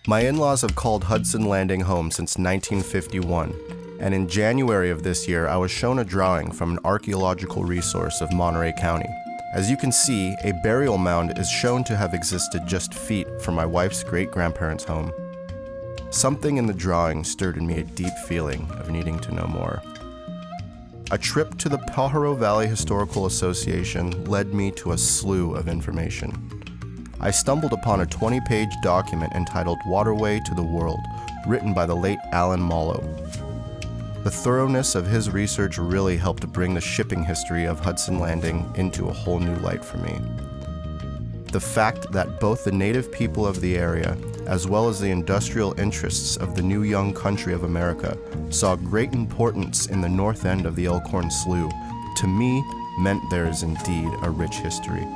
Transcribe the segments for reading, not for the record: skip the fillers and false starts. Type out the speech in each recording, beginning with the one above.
My in-laws have called Hudson Landing home since 1951, and in January of this year, I was shown a drawing from an archaeological resource of Monterey County. As you can see, a burial mound is shown to have existed just feet from my wife's great-grandparents' home. Something in the drawing stirred in me a deep feeling of needing to know more. A trip to the Pajaro Valley Historical Association led me to a slew of information. I stumbled upon a 20-page document entitled Waterway to the World, written by the late Alan Mallow. The thoroughness of his research really helped bring the shipping history of Hudson Landing into a whole new light for me. The fact that both the native people of the area, as well as the industrial interests of the new young country of America, saw great importance in the north end of the Elkhorn Slough, to me meant there is indeed a rich history.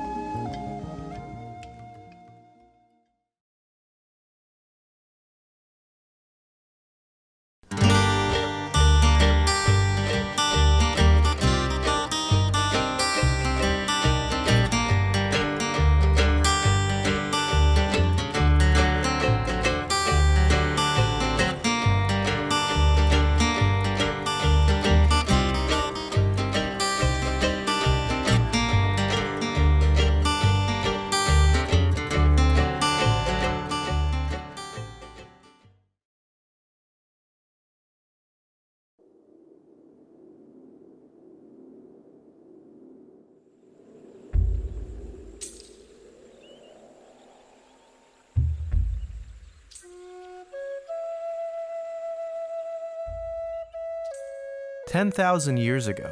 Ten 10,000 years ago,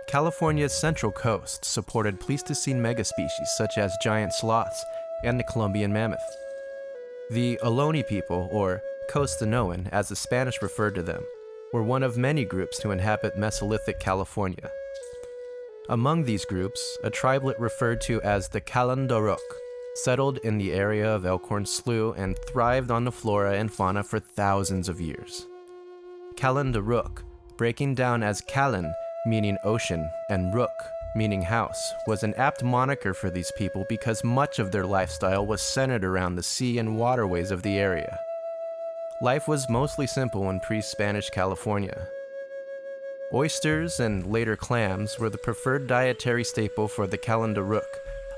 California's central coast supported Pleistocene megaspecies such as giant sloths and the Columbian mammoth. The Ohlone people, or Costanoan as the Spanish referred to them, were one of many groups to inhabit Mesolithic California. Among these groups, a tribelet referred to as the Calendaruc settled in the area of Elkhorn Slough and thrived on the flora and fauna for thousands of years. Calendaruc, breaking down as Calen, meaning ocean, and Ruc, meaning house, was an apt moniker for these people because much of their lifestyle was centered around the sea and waterways of the area. Life was mostly simple in pre-Spanish California. Oysters and later clams were the preferred dietary staple for the Calendaruc,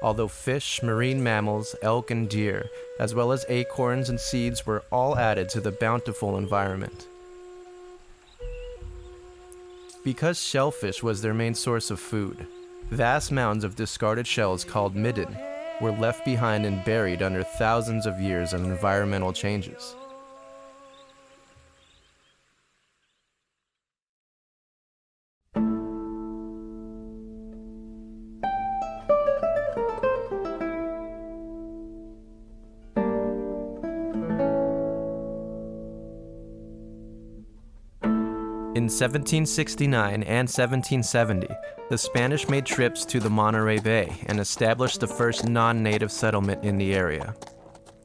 although fish, marine mammals, elk, and deer, as well as acorns and seeds were all added to the bountiful environment. Because shellfish was their main source of food, vast mounds of discarded shells called midden were left behind and buried under thousands of years of environmental changes. In 1769 and 1770, the Spanish made trips to the Monterey Bay and established the first non-native settlement in the area.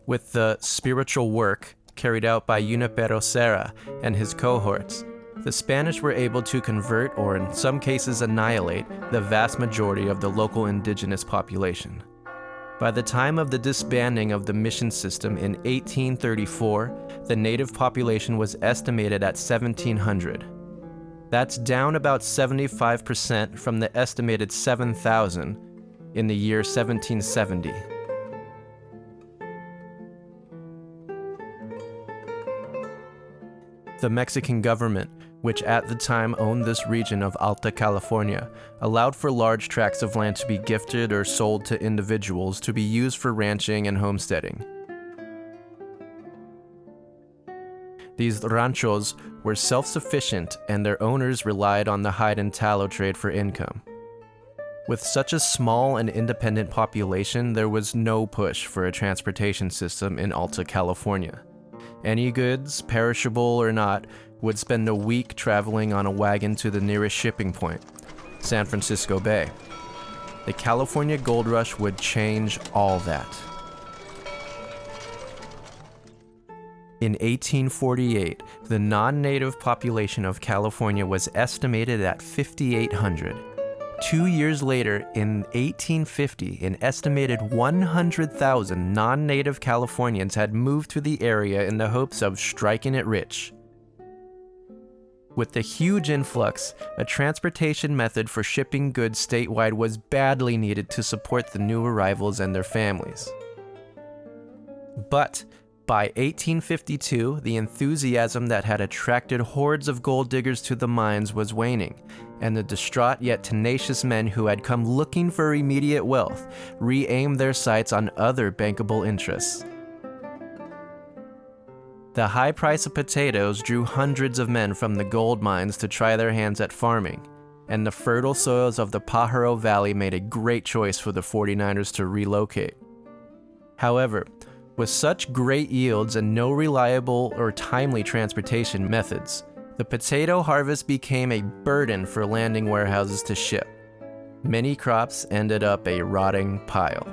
With the spiritual work carried out by Junipero Serra and his cohorts, the Spanish were able to convert, or in some cases annihilate, the vast majority of the local indigenous population. By the time of the disbanding of the mission system in 1834, the native population was estimated at 1,700. That's down about 75% from the estimated 7,000 in the year 1770. The Mexican government, which at the time owned this region of Alta California, allowed for large tracts of land to be gifted or sold to individuals to be used for ranching and homesteading. These ranchos were self-sufficient and their owners relied on the hide and tallow trade for income. With such a small and independent population, there was no push for a transportation system in Alta California. Any goods, perishable or not, would spend a week traveling on a wagon to the nearest shipping point, San Francisco Bay. The California Gold Rush would change all that. In 1848, the non-native population of California was estimated at 5,800. 2 years later, in 1850, an estimated 100,000 non-native Californians had moved to the area in the hopes of striking it rich. With the huge influx, a transportation method for shipping goods statewide was badly needed to support the new arrivals and their families. But by 1852, the enthusiasm that had attracted hordes of gold diggers to the mines was waning, and the distraught yet tenacious men who had come looking for immediate wealth re-aimed their sights on other bankable interests. The high price of potatoes drew hundreds of men from the gold mines to try their hands at farming, and the fertile soils of the Pajaro Valley made a great choice for the 49ers to relocate. However, with such great yields and no reliable or timely transportation methods, the potato harvest became a burden for landing warehouses to ship. Many crops ended up a rotting pile.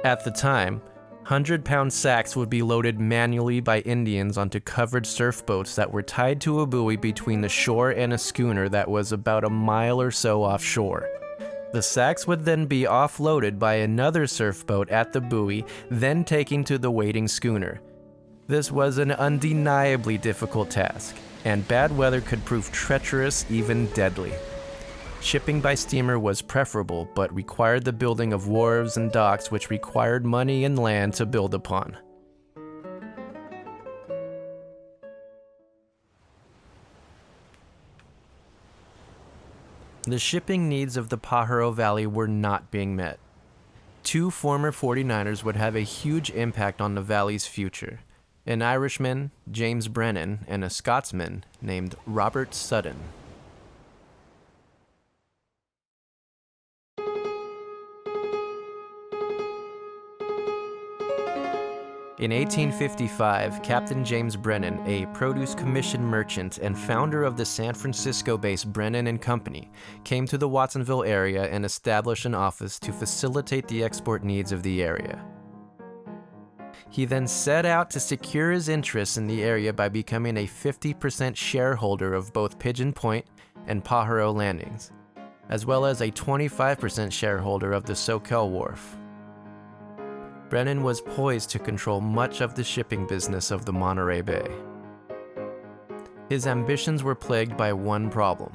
At the time, 100-pound sacks would be loaded manually by Indians onto covered surf boats that were tied to a buoy between the shore and a schooner that was about a mile or so offshore. The sacks would then be offloaded by another surf boat at the buoy, then taken to the waiting schooner. This was an undeniably difficult task, and bad weather could prove treacherous, even deadly. Shipping by steamer was preferable, but required the building of wharves and docks, which required money and land to build upon. The shipping needs of the Pajaro Valley were not being met. Two former 49ers would have a huge impact on the valley's future: an Irishman, James Brennan, and a Scotsman named Robert Sutton. In 1855, Captain James Brennan, a produce commission merchant and founder of the San Francisco-based Brennan & Company, came to the Watsonville area and established an office to facilitate the export needs of the area. He then set out to secure his interests in the area by becoming a 50% shareholder of both Pigeon Point and Pajaro Landings, as well as a 25% shareholder of the Soquel Wharf. Brennan was poised to control much of the shipping business of the Monterey Bay. His ambitions were plagued by one problem: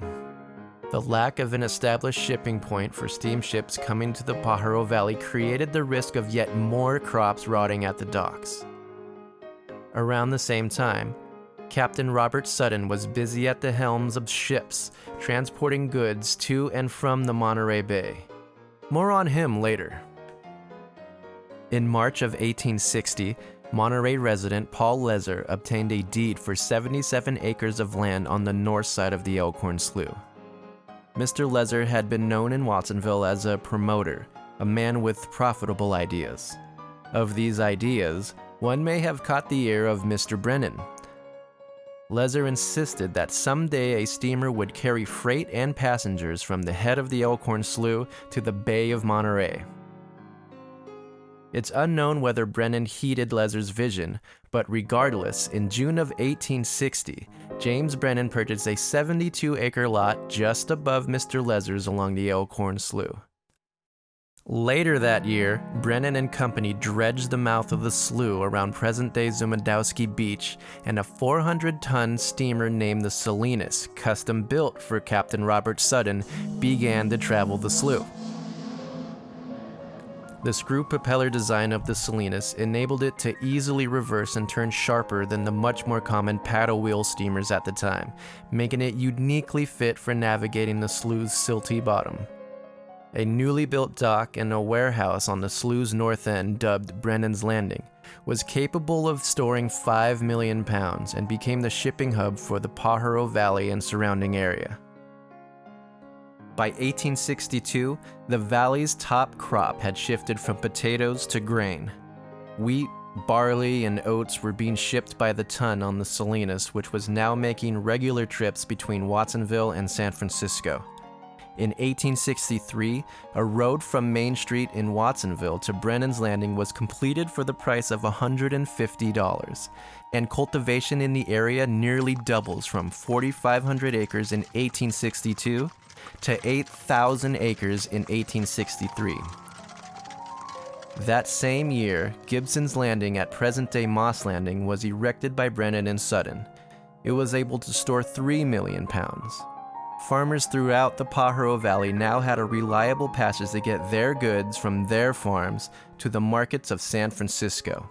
the lack of an established shipping point for steamships coming to the Pajaro Valley created the risk of yet more crops rotting at the docks. Around the same time, Captain Robert Sutton was busy at the helms of ships, transporting goods to and from the Monterey Bay. More on him later. In March of 1860, Monterey resident Paul Lezer obtained a deed for 77 acres of land on the north side of the Elkhorn Slough. Mr. Lezer had been known in Watsonville as a promoter, a man with profitable ideas. Of these ideas, one may have caught the ear of Mr. Brennan. Lezer insisted that someday a steamer would carry freight and passengers from the head of the Elkhorn Slough to the Bay of Monterey. It's unknown whether Brennan heeded Lezer's vision, but regardless, in June of 1860, James Brennan purchased a 72-acre lot just above Mr. Lezer's along the Elkhorn Slough. Later that year, Brennan and Company dredged the mouth of the slough around present-day Zumandowski Beach, and a 400-ton steamer named the Salinas, custom-built for Captain Robert Sutton, began to travel the slough. The screw propeller design of the Salinas enabled it to easily reverse and turn sharper than the much more common paddle wheel steamers at the time, making it uniquely fit for navigating the slough's silty bottom. A newly built dock and a warehouse on the slough's north end, dubbed Brennan's Landing, was capable of storing 5 million pounds and became the shipping hub for the Pajaro Valley and surrounding area. By 1862, the valley's top crop had shifted from potatoes to grain. Wheat, barley, and oats were being shipped by the ton on the Salinas, which was now making regular trips between Watsonville and San Francisco. In 1863, a road from Main Street in Watsonville to Brennan's Landing was completed for the price of $150, and cultivation in the area nearly doubles from 4,500 acres in 1862 to 8,000 acres in 1863. That same year, Gibson's Landing at present-day Moss Landing was erected by Brennan and Sutton. It was able to store 3 million pounds. Farmers throughout the Pajaro Valley now had a reliable passage to get their goods from their farms to the markets of San Francisco.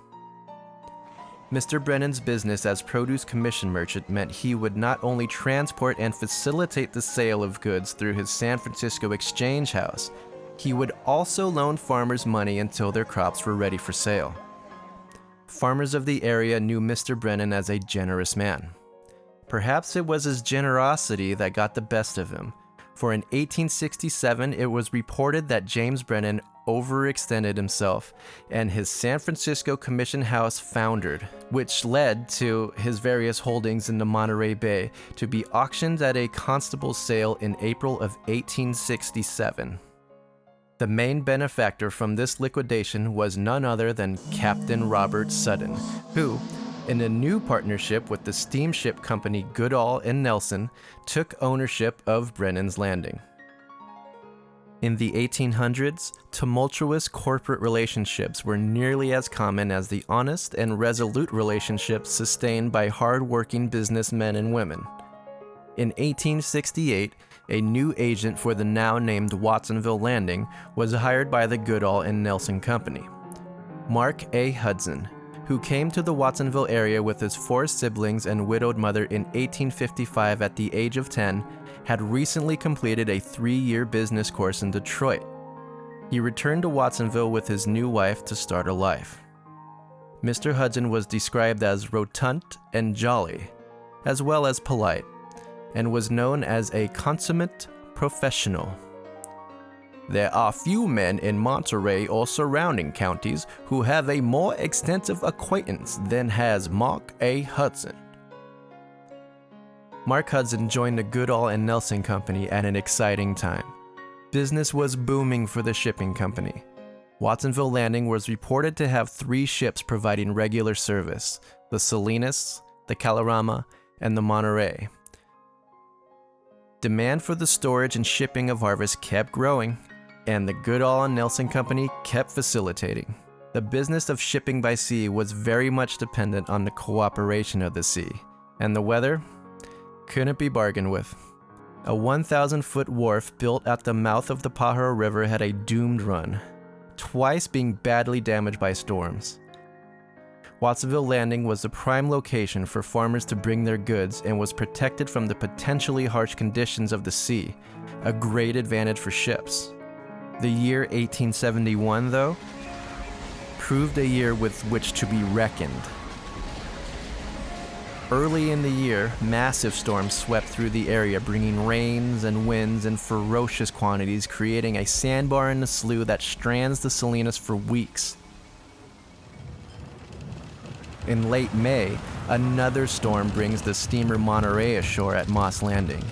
Mr. Brennan's business as produce commission merchant meant he would not only transport and facilitate the sale of goods through his San Francisco exchange house, he would also loan farmers money until their crops were ready for sale. Farmers of the area knew Mr. Brennan as a generous man. Perhaps it was his generosity that got the best of him, for in 1867 it was reported that James Brennan overextended himself and his San Francisco Commission House foundered, which led to his various holdings in the Monterey Bay to be auctioned at a constable's sale in April of 1867. The main benefactor from this liquidation was none other than Captain Robert Sutton, who, in a new partnership with the steamship company Goodall and Nelson, took ownership of Brennan's Landing. In the 1800s, tumultuous corporate relationships were nearly as common as the honest and resolute relationships sustained by hard-working businessmen and women. In 1868, a new agent for the now-named Watsonville Landing was hired by the Goodall and Nelson Company. Mark A. Hudson, who came to the Watsonville area with his 4 siblings and widowed mother in 1855 at the age of 10, had recently completed a 3-year business course in Detroit. He returned to Watsonville with his new wife to start a life. Mr. Hudson was described as rotund and jolly, as well as polite, and was known as a consummate professional. There are few men in Monterey or surrounding counties who have a more extensive acquaintance than has Mark A. Hudson. Mark Hudson joined the Goodall and Nelson Company at an exciting time. Business was booming for the shipping company. Watsonville Landing was reported to have 3 ships providing regular service: the Salinas, the Kalenda-Ruc, and the Monterey. Demand for the storage and shipping of harvest kept growing, and the Goodall and Nelson Company kept facilitating. The business of shipping by sea was very much dependent on the cooperation of the sea, and the weather couldn't be bargained with. A 1,000-foot wharf built at the mouth of the Pajaro River had a doomed run, twice being badly damaged by storms. Watsonville Landing was the prime location for farmers to bring their goods and was protected from the potentially harsh conditions of the sea, a great advantage for ships. The year 1871, though, proved a year with which to be reckoned. Early in the year, massive storms swept through the area, bringing rains and winds in ferocious quantities, creating a sandbar in the slough that strands the Salinas for weeks. In late May, another storm brings the steamer Monterey ashore at Moss Landing.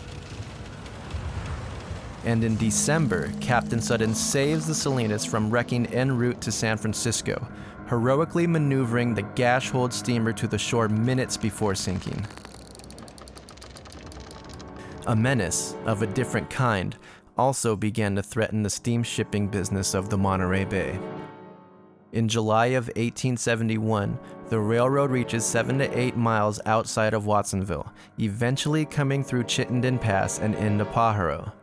And in December, Captain Sutton saves the Salinas from wrecking en route to San Francisco, heroically maneuvering the gash-hold steamer to the shore minutes before sinking. A menace of a different kind also began to threaten the steam shipping business of the Monterey Bay. In July of 1871, the railroad reaches 7 to 8 miles outside of Watsonville, eventually coming through Chittenden Pass and into Pajaro.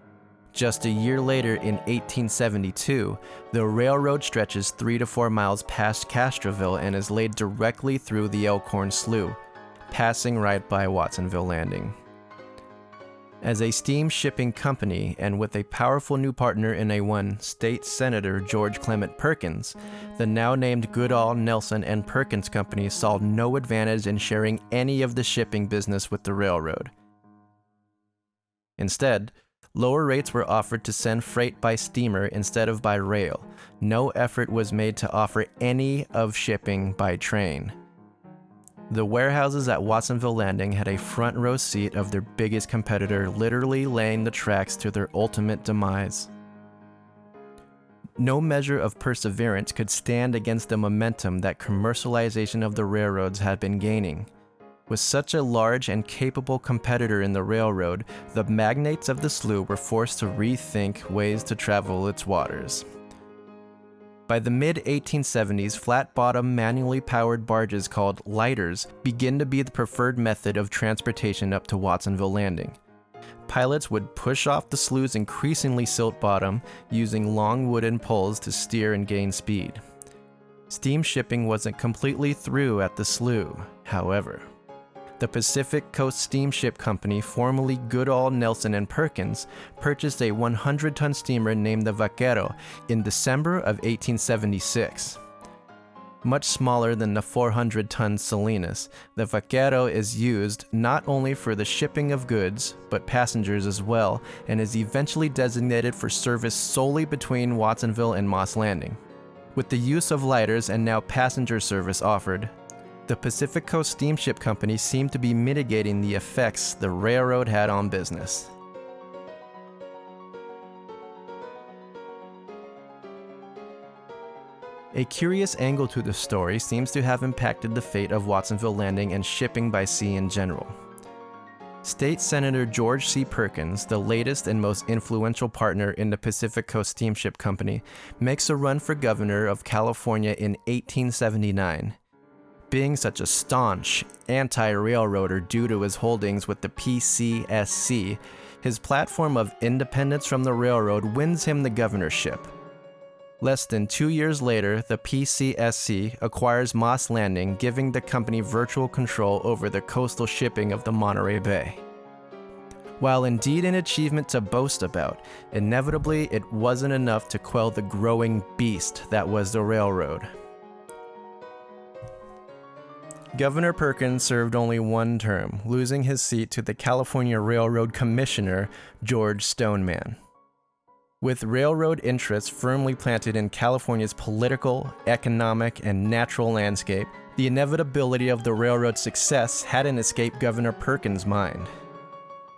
Just a year later, in 1872, the railroad stretches 3 to 4 miles past Castroville and is laid directly through the Elkhorn Slough, passing right by Watsonville Landing. As a steam shipping company, and with a powerful new partner in a state senator George Clement Perkins, the now named Goodall, Nelson, and Perkins Company saw no advantage in sharing any of the shipping business with the railroad. Instead, lower rates were offered to send freight by steamer instead of by rail. No effort was made to offer any of shipping by train. The warehouses at Watsonville Landing had a front row seat of their biggest competitor, literally laying the tracks to their ultimate demise. No measure of perseverance could stand against the momentum that commercialization of the railroads had been gaining. With such a large and capable competitor in the railroad, the magnates of the slough were forced to rethink ways to travel its waters. By the mid-1870s, flat-bottom, manually powered barges called lighters begin to be the preferred method of transportation up to Watsonville Landing. Pilots would push off the slough's increasingly silt bottom, using long wooden poles to steer and gain speed. Steam shipping wasn't completely through at the slough, however. The Pacific Coast Steamship Company, formerly Goodall, Nelson and Perkins, purchased a 100-ton steamer named the Vaquero in December of 1876. Much smaller than the 400-ton Salinas, the Vaquero is used not only for the shipping of goods, but passengers as well, and is eventually designated for service solely between Watsonville and Moss Landing. With the use of lighters and now passenger service offered, the Pacific Coast Steamship Company seemed to be mitigating the effects the railroad had on business. A curious angle to the story seems to have impacted the fate of Watsonville Landing and shipping by sea in general. State Senator George C. Perkins, the latest and most influential partner in the Pacific Coast Steamship Company, makes a run for governor of California in 1879. Being such a staunch anti-railroader due to his holdings with the PCSC, his platform of independence from the railroad wins him the governorship. Less than 2 years later, the PCSC acquires Moss Landing, giving the company virtual control over the coastal shipping of the Monterey Bay. While indeed an achievement to boast about, inevitably it wasn't enough to quell the growing beast that was the railroad. Governor Perkins served only one term, losing his seat to the California Railroad Commissioner, George Stoneman. With railroad interests firmly planted in California's political, economic, and natural landscape, the inevitability of the railroad's success hadn't escaped Governor Perkins' mind.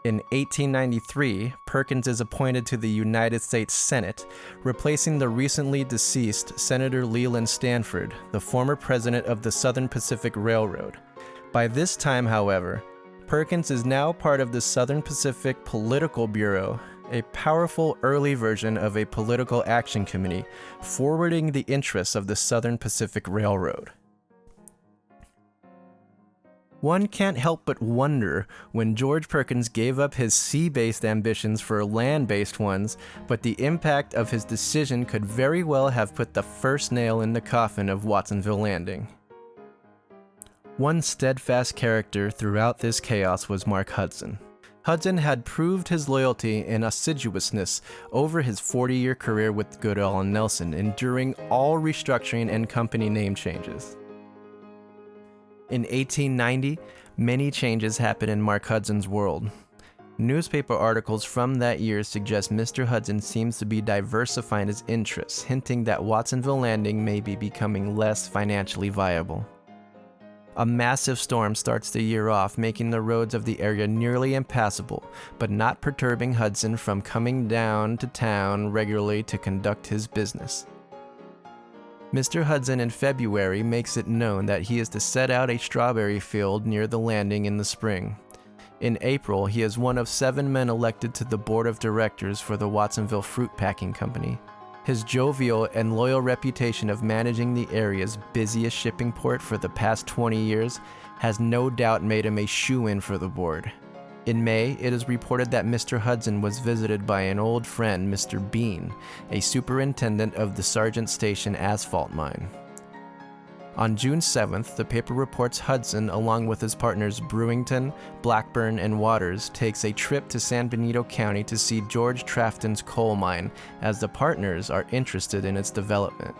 In 1893, Perkins is appointed to the United States Senate, replacing the recently deceased Senator Leland Stanford, the former president of the Southern Pacific Railroad. By this time, however, Perkins is now part of the Southern Pacific Political Bureau, a powerful early version of a political action committee, forwarding the interests of the Southern Pacific Railroad. One can't help but wonder when George Perkins gave up his sea-based ambitions for land-based ones, but the impact of his decision could very well have put the first nail in the coffin of Watsonville Landing. One steadfast character throughout this chaos was Mark Hudson. Hudson had proved his loyalty and assiduousness over his 40-year career with Goodall and Nelson, enduring all restructuring and company name changes. In 1890, many changes happened in Mark Hudson's world. Newspaper articles from that year suggest Mr. Hudson seems to be diversifying his interests, hinting that Watsonville Landing may be becoming less financially viable. A massive storm starts the year off, making the roads of the area nearly impassable, but not perturbing Hudson from coming down to town regularly to conduct his business. Mr. Hudson in February makes it known that he is to set out a strawberry field near the landing in the spring. In April, he is one of 7 men elected to the board of directors for the Watsonville Fruit Packing Company. His jovial and loyal reputation of managing the area's busiest shipping port for the past 20 years has no doubt made him a shoo-in for the board. In May, it is reported that Mr. Hudson was visited by an old friend, Mr. Bean, a superintendent of the Sargent Station asphalt mine. On June 7th, the paper reports Hudson, along with his partners Brewington, Blackburn, and Waters, takes a trip to San Benito County to see George Trafton's coal mine, as the partners are interested in its development.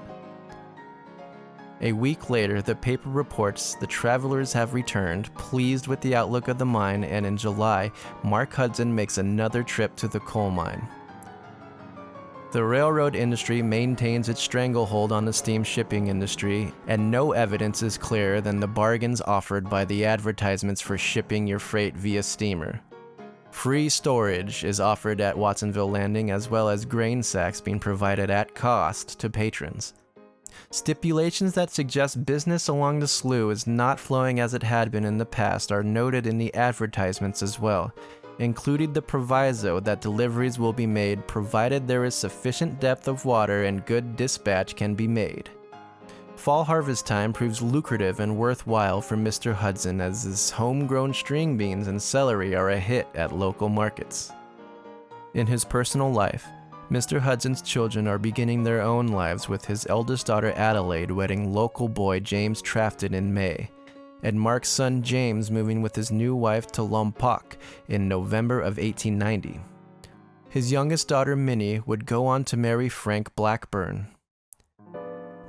A week later, the paper reports the travelers have returned, pleased with the outlook of the mine, and in July, Mark Hudson makes another trip to the coal mine. The railroad industry maintains its stranglehold on the steam shipping industry, and no evidence is clearer than the bargains offered by the advertisements for shipping your freight via steamer. Free storage is offered at Watsonville Landing, as well as grain sacks being provided at cost to patrons. Stipulations that suggest business along the slough is not flowing as it had been in the past are noted in the advertisements as well, including the proviso that deliveries will be made provided there is sufficient depth of water and good dispatch can be made. Fall harvest time proves lucrative and worthwhile for Mr. Hudson, as his homegrown string beans and celery are a hit at local markets. In his personal life, Mr. Hudson's children are beginning their own lives, with his eldest daughter Adelaide wedding local boy James Trafton in May, and Mark's son James moving with his new wife to Lompoc in November of 1890. His youngest daughter Minnie would go on to marry Frank Blackburn.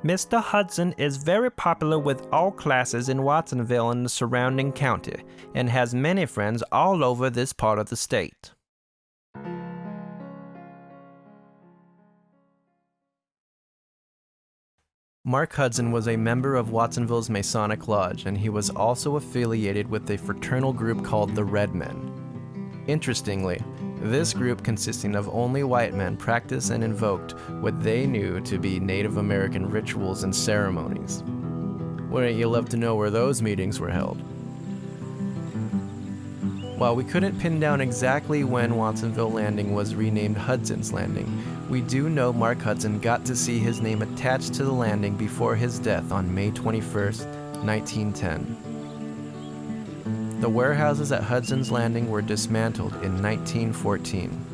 Mr. Hudson is very popular with all classes in Watsonville and the surrounding county, and has many friends all over this part of the state. Mark Hudson was a member of Watsonville's Masonic Lodge, and he was also affiliated with a fraternal group called the Red Men. Interestingly, this group, consisting of only white men, practiced and invoked what they knew to be Native American rituals and ceremonies. Wouldn't you love to know where those meetings were held? While we couldn't pin down exactly when Watsonville Landing was renamed Hudson's Landing, we do know Mark Hudson got to see his name attached to the landing before his death on May 21st, 1910. The warehouses at Hudson's Landing were dismantled in 1914.